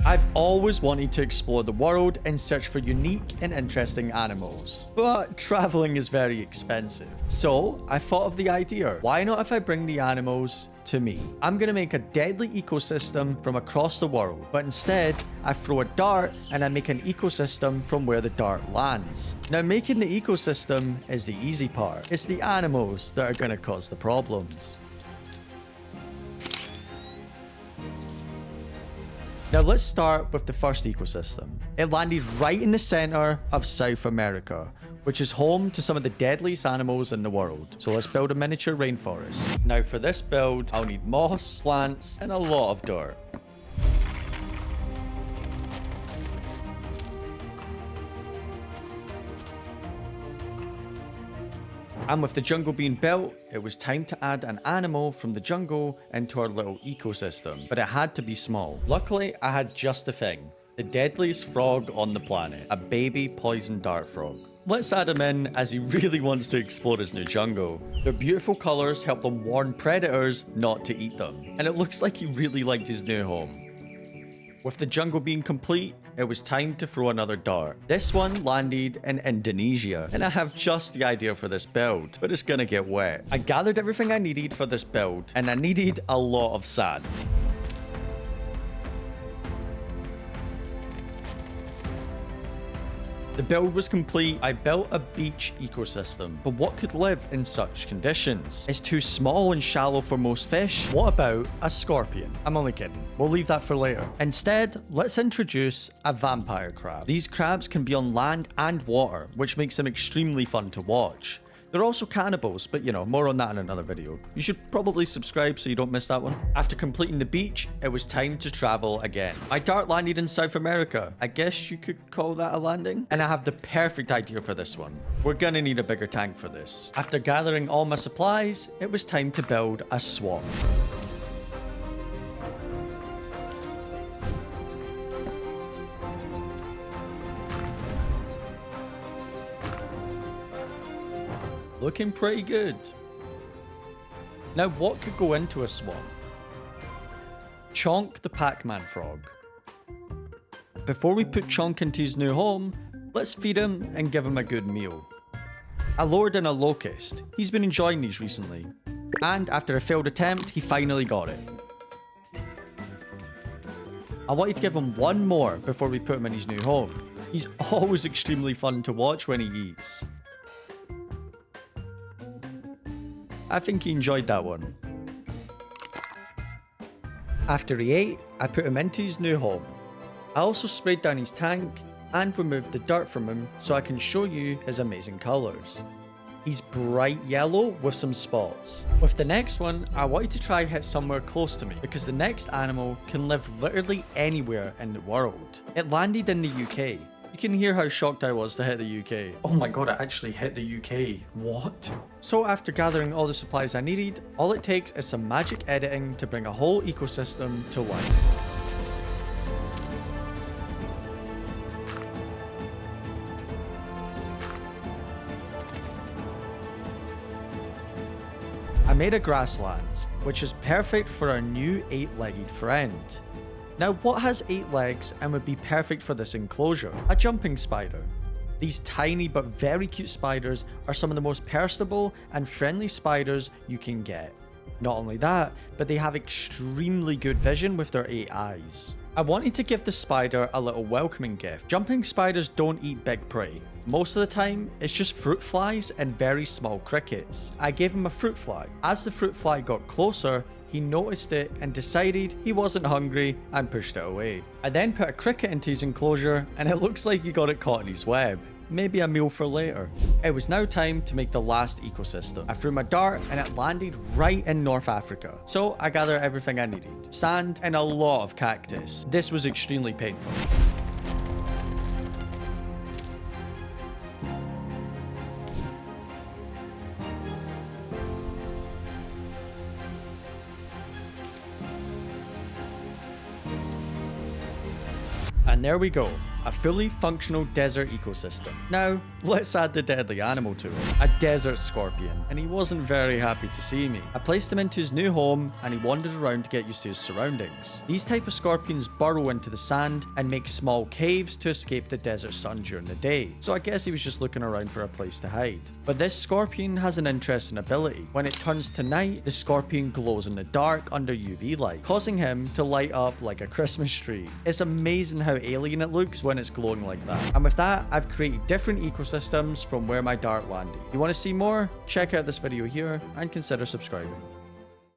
I've always wanted to explore the world and search for unique and interesting animals, but traveling is very expensive. So I thought of the idea, why not if I bring the animals to me? I'm gonna make a deadly ecosystem from across the world, but instead I throw a dart and I make an ecosystem from where the dart lands. Now making the ecosystem is the easy part. It's the animals that are gonna cause the problems. Now let's start with the first ecosystem. It landed right in the center of South America, which is home to some of the deadliest animals in the world. So let's build a miniature rainforest. Now for this build, I'll need moss, plants, and a lot of dirt. And with the jungle being built, it was time to add an animal from the jungle into our little ecosystem, but it had to be small. Luckily, I had just the thing, the deadliest frog on the planet, a baby poison dart frog. Let's add him in as he really wants to explore his new jungle. Their beautiful colors help them warn predators not to eat them, and it looks like he really liked his new home. With the jungle being complete, it was time to throw another dart. This one landed in Indonesia, and I have just the idea for this build, but it's gonna get wet. I gathered everything I needed for this build, and I needed a lot of sand. The build was complete. I built a beach ecosystem, but what could live in such conditions? It's too small and shallow for most fish. What about a scorpion? I'm only kidding. We'll leave that for later. Instead, let's introduce a vampire crab. These crabs can be on land and water, which makes them extremely fun to watch. They're also cannibals, but you know, more on that in another video. You should probably subscribe so you don't miss that one. After completing the beach, it was time to travel again. My dart landed in South America. I guess you could call that a landing. And I have the perfect idea for this one. We're gonna need a bigger tank for this. After gathering all my supplies, it was time to build a swamp. Looking pretty good. Now what could go into a swamp? Chonk the Pac-Man frog. Before we put Chonk into his new home, let's feed him and give him a good meal. I lured in a locust. He's been enjoying these recently. And after a failed attempt, he finally got it. I wanted to give him one more before we put him in his new home. He's always extremely fun to watch when he eats. I think he enjoyed that one. After he ate, I put him into his new home. I also sprayed down his tank and removed the dirt from him so I can show you his amazing colours. He's bright yellow with some spots. With the next one, I wanted to try hit somewhere close to me because the next animal can live literally anywhere in the world. It landed in the UK. You can hear how shocked I was to hit the UK. Oh my god, I actually hit the UK. What? So after gathering all the supplies I needed, all it takes is some magic editing to bring a whole ecosystem to life. I made a grasslands, which is perfect for our new 8-legged friend. Now, what has 8 legs and would be perfect for this enclosure? A jumping spider. These tiny but very cute spiders are some of the most personable and friendly spiders you can get. Not only that, but they have extremely good vision with their 8 eyes. I wanted to give the spider a little welcoming gift. Jumping spiders don't eat big prey. Most of the time, it's just fruit flies and very small crickets. I gave him a fruit fly. As the fruit fly got closer, he noticed it and decided he wasn't hungry and pushed it away. I then put a cricket into his enclosure and it looks like he got it caught in his web. Maybe a meal for later. It was now time to make the last ecosystem. I threw my dart and it landed right in North Africa. So I gathered everything I needed. Sand and a lot of cactus. This was extremely painful. And there we go, a fully functional desert ecosystem. Now, let's add the deadly animal to it. A desert scorpion, and he wasn't very happy to see me. I placed him into his new home, and he wandered around to get used to his surroundings. These type of scorpions burrow into the sand and make small caves to escape the desert sun during the day, so I guess he was just looking around for a place to hide. But this scorpion has an interesting ability. When it turns to night, the scorpion glows in the dark under UV light, causing him to light up like a Christmas tree. It's amazing how alien it looks when it's glowing like that. And with that, I've created different ecosystems from where my dart landed. You want to see more? Check out this video here and consider subscribing.